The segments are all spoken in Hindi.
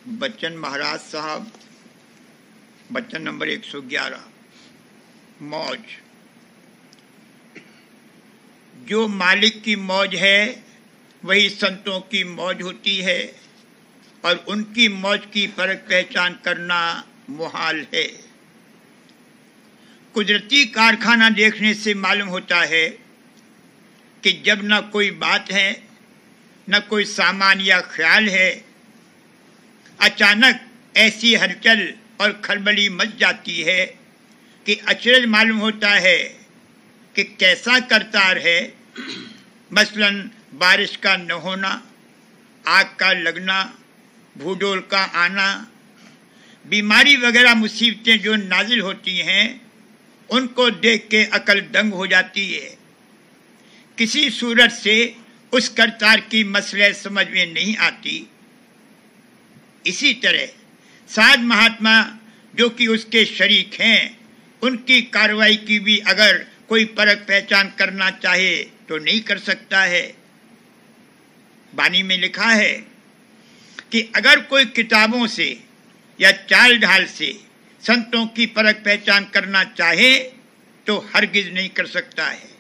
बच्चन महाराज साहब, बच्चन नंबर 111। मौज। जो मालिक की मौज है वही संतों की मौज होती है और उनकी मौज की फर्क पहचान करना मुहाल है। कुदरती कारखाना देखने से मालूम होता है कि जब न कोई बात है न कोई सामान या ख्याल है, अचानक ऐसी हलचल और खलबली मच जाती है कि अचरज मालूम होता है कि कैसा करतार है। मसलन बारिश का न होना, आग का लगना, भूडोल का आना, बीमारी वगैरह मुसीबतें जो नाजिल होती हैं उनको देख के अकल दंग हो जाती है। किसी सूरत से उस करतार की मसले समझ में नहीं आती। इसी तरह साध महात्मा जो कि उसके शरीक हैं, उनकी कार्रवाई की भी अगर कोई परख पहचान करना चाहे तो नहीं कर सकता है। बानी में लिखा है कि अगर कोई किताबों से या चाल ढाल से संतों की परख पहचान करना चाहे तो हरगिज नहीं कर सकता है।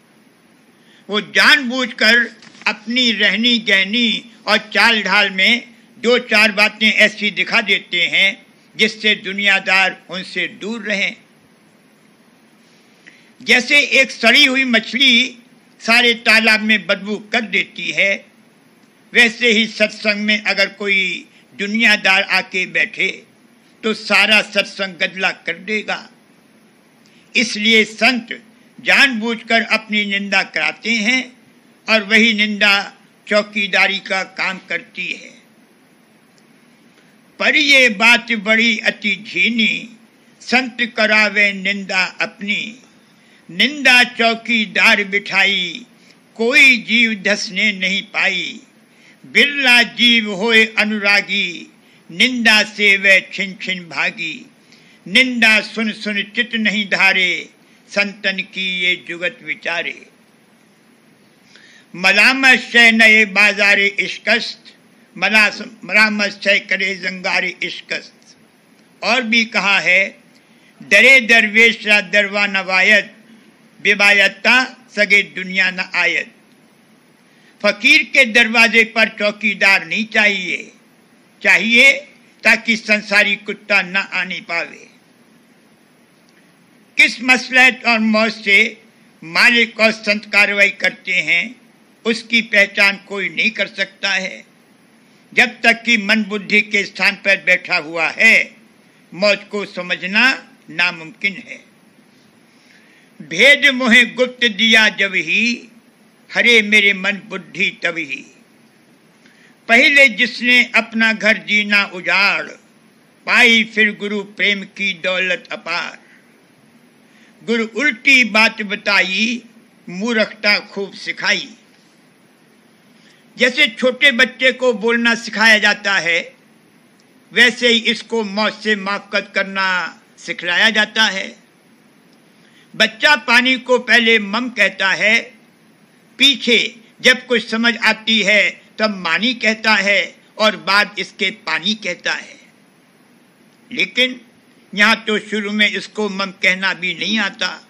वो जानबूझकर अपनी रहनी गहनी और चाल ढाल में दो चार बातें ऐसी दिखा देते हैं जिससे दुनियादार उनसे दूर रहें। जैसे एक सड़ी हुई मछली सारे तालाब में बदबू कर देती है, वैसे ही सत्संग में अगर कोई दुनियादार आके बैठे तो सारा सत्संग गदला कर देगा। इसलिए संत जानबूझकर अपनी निंदा कराते हैं और वही निंदा चौकीदारी का काम करती है। पर ये बात बड़ी अति झीनी, संत करावे निंदा अपनी। निंदा चौकीदार बिठाई, कोई जीव धसने नहीं पाई। बिरला जीव होए अनुरागी, निंदा से वह छिन छिन भागी। निंदा सुन सुन चित नहीं धारे, संतन की ये जुगत विचारे। मलामत शय नए बाजारे इश्कस्त, मलामत शय करे जंगारे इश्कस्त। और भी कहा है, दरे दरवेश रा दरवा नवायत, बेबायता सगे दुनिया न आयत। फकीर के दरवाजे पर चौकीदार नहीं चाहिए, चाहिए ताकि संसारी कुत्ता न आने पावे। किस मसलहत और मौज से मालिक और संत कार्रवाई करते हैं उसकी पहचान कोई नहीं कर सकता है। जब तक कि मन बुद्धि के स्थान पर बैठा हुआ है, मौज को समझना नामुमकिन है। भेद मोहे गुप्त दिया जब ही, हरे मेरे मन बुद्धि तभी। पहले जिसने अपना घर जीना उजाड़, पाई फिर गुरु प्रेम की दौलत अपार। गुरु उल्टी बात बताई, मूर्खता खूब सिखाई। जैसे छोटे बच्चे को बोलना सिखाया जाता है, वैसे ही इसको मौत से माफ़कत करना सिखलाया जाता है। बच्चा पानी को पहले मम कहता है, पीछे जब कुछ समझ आती है तब मानी कहता है और बाद इसके पानी कहता है। लेकिन यहाँ तो शुरू में इसको मम कहना भी नहीं आता,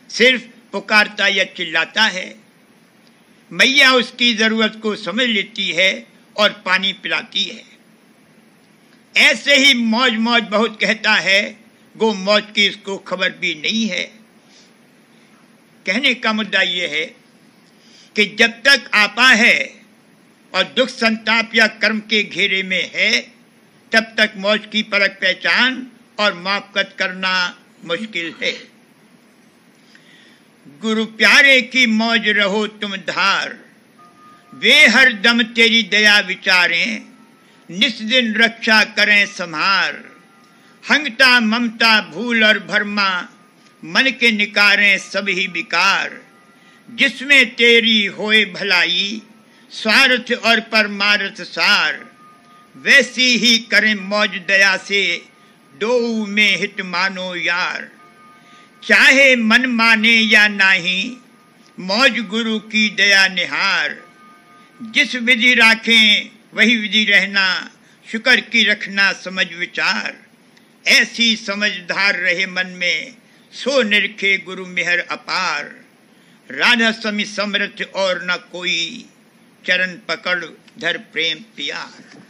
सिर्फ पुकारता या चिल्लाता है। मैया उसकी जरूरत को समझ लेती है और पानी पिलाती है। ऐसे ही मौज मौज बहुत कहता है, गो मौज की इसको खबर भी नहीं है। कहने का मुद्दा यह है कि जब तक आपा है और दुख संताप या कर्म के घेरे में है, तब तक मौज की परख पहचान और माफ़कत करना मुश्किल है। गुरु प्यारे की मौज रहो तुम धार, वे हर दम तेरी दया विचारें, निस दिन रक्षा करें संहार। हंगता ममता भूल और भरमा, मन के निकारें सभी विकार। जिसमें तेरी होए भलाई, स्वार्थ और परमार्थ सार। वैसी ही करें मौज दया से, दो में हित मानो यार। चाहे मन माने या नाही, मौज गुरु की दया निहार। जिस विधि राखें वही विधि रहना, शुक्र की रखना समझ विचार, ऐसी समझदार रहे मन में, सो निरखे गुरु मेहर अपार। राधा स्वामी समर्थ और न कोई, चरण पकड़ धर प्रेम प्यार।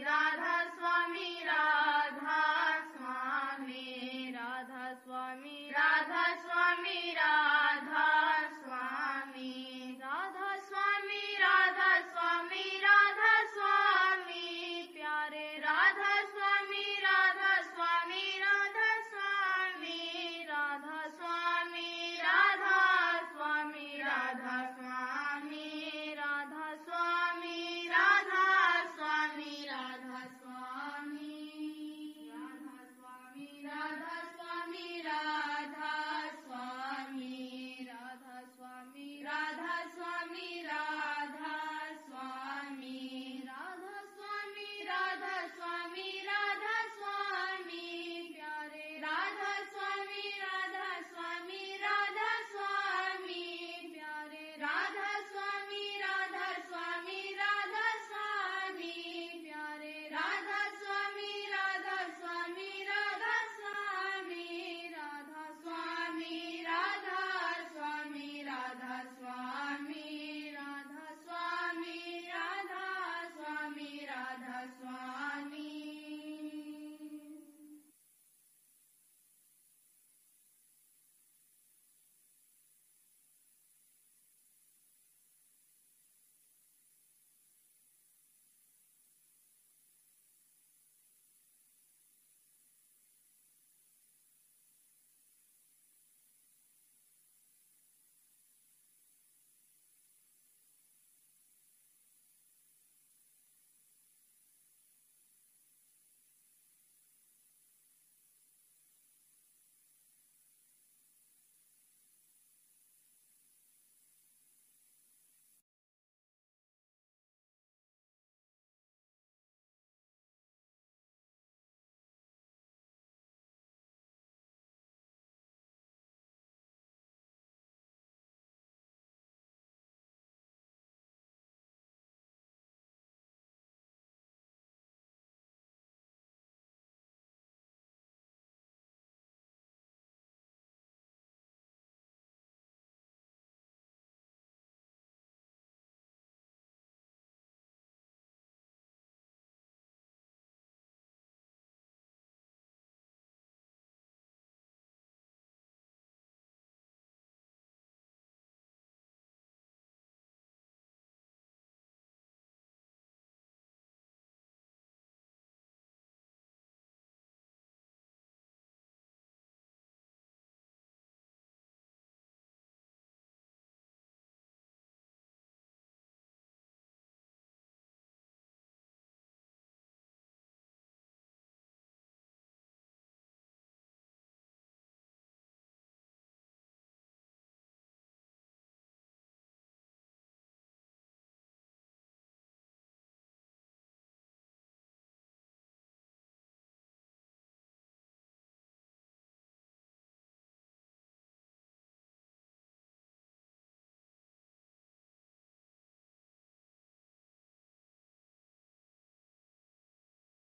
राधा